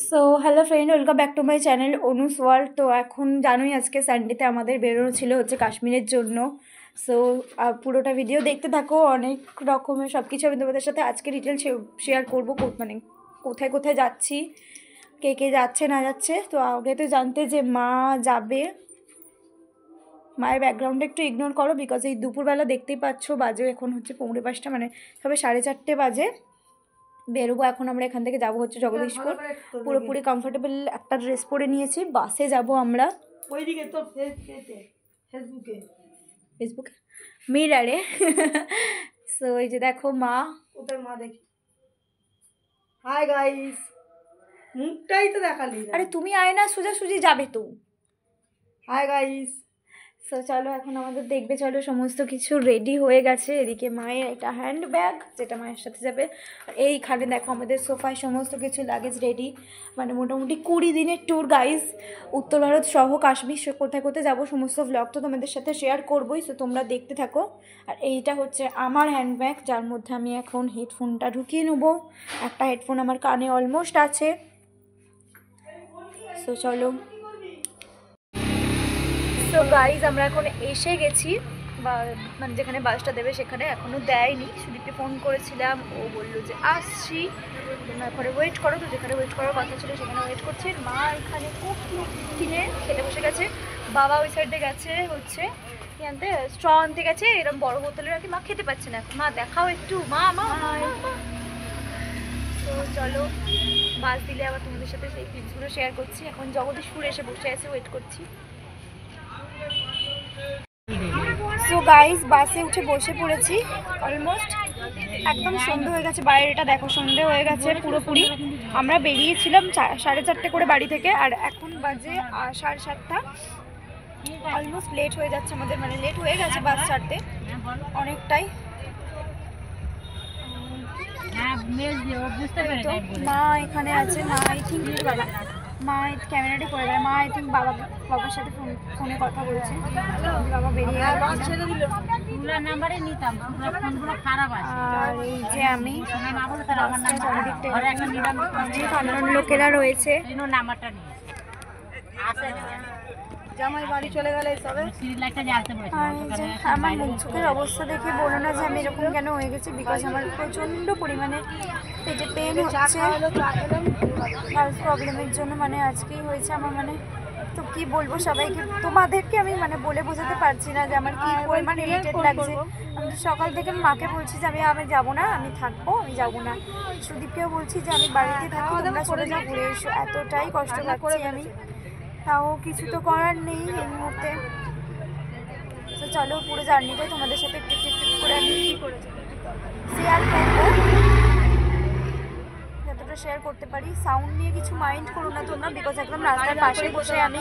So hello friend, welcome back to my channel Anu's world. তো এখন জানোই আজকে সানডেতে আমাদের বেরোনো ছিল হচ্ছে কাশ্মীরের জন্য। সো পুরোটা ভিডিও দেখতে থাকো, অনেক রকমের সব কিছু আমি তোমাদের সাথে আজকে ডিটেল শেয়ার করবো। মানে কোথায় কোথায় যাচ্ছি, কে কে যাচ্ছে না যাচ্ছে। তো আগে তো জানতে যে মা যাবে, মায়ের ব্যাকগ্রাউন্ডে একটু ইগনোর করো বিকজ এই দুপুরবেলা দেখতেই পাচ্ছ বাজে এখন হচ্ছে 5:45 মানে তবে 4:30 বাজে। বেরোবো এখন আমরা এখান থেকে, যাবো হচ্ছে জগদীশপুর। পুরোপুরি কমফোর্টেবল একটা ড্রেস পরে নিয়েছি, বাসে যাব আমরা। ওইদিকে তো ফেসবুকে মিরারে। সো এই যে দেখো মা, ওদের মা দেখি। হাই গাইস, মুখটাই তো দেখালি। আরে তুমি আয় না, সোজাসুজি যাবে তো। Hi guys. সো চলো এখন আমাদের দেখবে, চলো সমস্ত কিছু রেডি হয়ে গেছে। এদিকে মায়ের একটা হ্যান্ড ব্যাগ যেটা মায়ের সাথে যাবে, আর এইখানে দেখো আমাদের সোফায় সমস্ত কিছু লাগেজ রেডি। মানে মোটামুটি 20 দিনের ট্যুর গাইজ, উত্তর ভারত সহ কাশ্মীর কোথায় কোথায় যাবো সমস্ত ভ্লগ তো তোমাদের সাথে শেয়ার করবোই। সো তোমরা দেখতে থাকো। আর এইটা হচ্ছে আমার হ্যান্ড ব্যাগ, যার মধ্যে আমি এখন হেডফোনটা ঢুকিয়ে নেবো। একটা হেডফোন আমার কানে অলমোস্ট আছে। সো চলো। সো গাইজ আমরা এখন এসে গেছি, বা মানে যেখানে বাসটা দেবে সেখানে। এখনও দেয়নি, সুদীপকে ফোন করেছিলাম, ও বললো যে আসছি, তোমরা এখানে ওয়েট করো। তো যেখানে ওয়েট করার কথা ছিল সেখানে ওয়েট করছে। মা এখানে খুব কিনে খেতে বসে গেছে, বাবা ওই সাইডে গেছে হচ্ছে কি আনতে, স্ট্র আনতে গেছে। এরকম বড় বোতলের আর কি, মা খেতে পাচ্ছে না। মা দেখাও একটু, মা মা। তো চলো, বাস দিলে আবার তোমাদের সাথে সেই ক্লিপসগুলো শেয়ার করছি। এখন জগদীশপুর এসে বসে আছে, ওয়েট করছি। সো গাইজ বাসে উঠে বসে পড়েছি, অলমোস্ট একদম সন্ধে হয়ে গেছে। বাইরেটা দেখো, সন্ধে হয়ে গেছে পুরোপুরি। আমরা বেরিয়েছিলাম 4:30 করে বাড়ি থেকে, আর এখন বাজে 7:30। অলমোস্ট লেট হয়ে যাচ্ছে আমাদের, মানে লেট হয়ে গেছে বাস ছাড়তে অনেকটাই। মা এখানে আছে, মা আই থিঙ্ক মা ক্যামেরাটি করে দেয়। মা আই থিঙ্ক বাবার সাথে ফোনে কথা বলছে। বাবা বেরিয়ে গেল। আর এই যে আমি, সাধারণ লোকেরা রয়েছে। জামাই বাড়ি চলে গেলে আমার মুখ চোখের অবস্থা দেখে বলো না যে আমি এরকম কেন হয়ে গেছি, বিকজ আমার প্রচণ্ড পরিমাণে পেটে পেন হচ্ছে গার্লস প্রবলেমের জন্য। মানে আজকেই হয়েছে আমার, মানে তো কি বলবো সবাইকে, তোমাদেরকে আমি মানে বলে বোঝাতে পারছি না যে আমার কি পরিমাণ ইরিটেট লাগছে। আমি সকাল থেকে মাকে বলছি যে আমি যাবো না, আমি থাকবো, আমি যাবো না। সুদীপকেও বলছি যে আমি বাড়িতে থাকি, তোমরা চলে যাও, ঘুরে এসো। এতটাই কষ্ট লাগছে আমি, তাও কিছু তো করার নেই এই মুহূর্তে। তো চলো পুরো জার্নিটাই তোমাদের সাথে একটু একটু করে আমি শেয়ার করবো, যতটা শেয়ার করতে পারি। সাউন্ড নিয়ে কিছু মাইন্ড করো না তোমরা, বিকজ একদম রাস্তার পাশে বসে আমি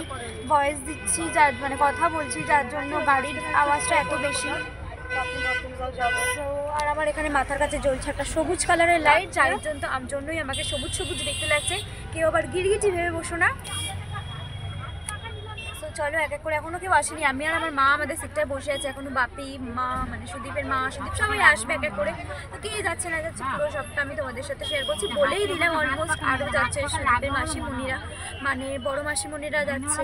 ভয়েস দিচ্ছি, যার মানে কথা বলছি, যার জন্য গাড়ির আওয়াজটা এত বেশি। তো আর আমার এখানে মাথার কাছে জ্বলছে একটা সবুজ কালারের লাইট, যার জন্যই আমাকে সবুজ সবুজ দেখতে লাগছে। কেউ আবার গিরগিটি ভেবে বসো না। চলো এক এক করে, এখনো কেউ আসেনি, আমি আর আমার মা আমাদের সিটটায় বসে আছে। এখনো বাপি, মা মানে সুদীপের মা, সুদীপ সবাই আসবে এক এক করে। তো কে যাচ্ছে না যাচ্ছে পুরো সবটা আমি তোমাদের সাথে শেয়ার করছি। বলেই দিলাম অলমোস্ট আরও যাচ্ছে সুদীপের মাসিমণিরা, মানে বড় মাসিমণিরা যাচ্ছে,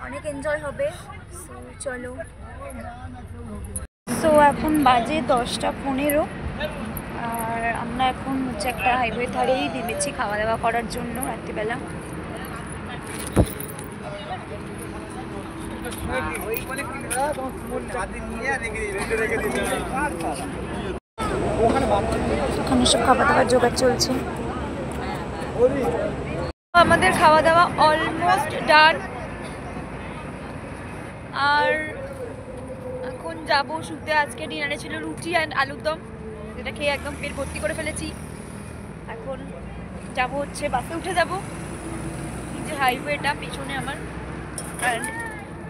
অনেক এনজয় হবে। সো চলো। সো এখন বাজে 10:15, আর আমরা এখন হচ্ছে একটা হাইওয়ে ধারেই নেমেছি খাওয়া দাওয়া করার জন্য রাত্রিবেলা। ওখানে সব খাওয়া দাওয়ার জোগাড় চলছে। আমাদের খাওয়া দাওয়া অলমোস্ট ডান, আর এখন যাবো শুতে। আজকে ডিনারে ছিল রুটি অ্যান্ড আলুর দম, যেটা খেয়ে একদম পেট ভর্তি করে ফেলেছি। এখন যাবো হচ্ছে বাসে উঠে যাবো, যে হাইওয়েটা পিছনে আমার, আর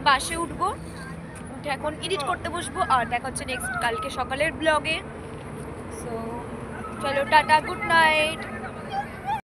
বাসে উঠবো, উঠে এখন এডিট করতে বসবো। আর দেখা হচ্ছে নেক্সট কালকে সকালের ব্লগে। সো চলো, টাটা, গুড নাইট।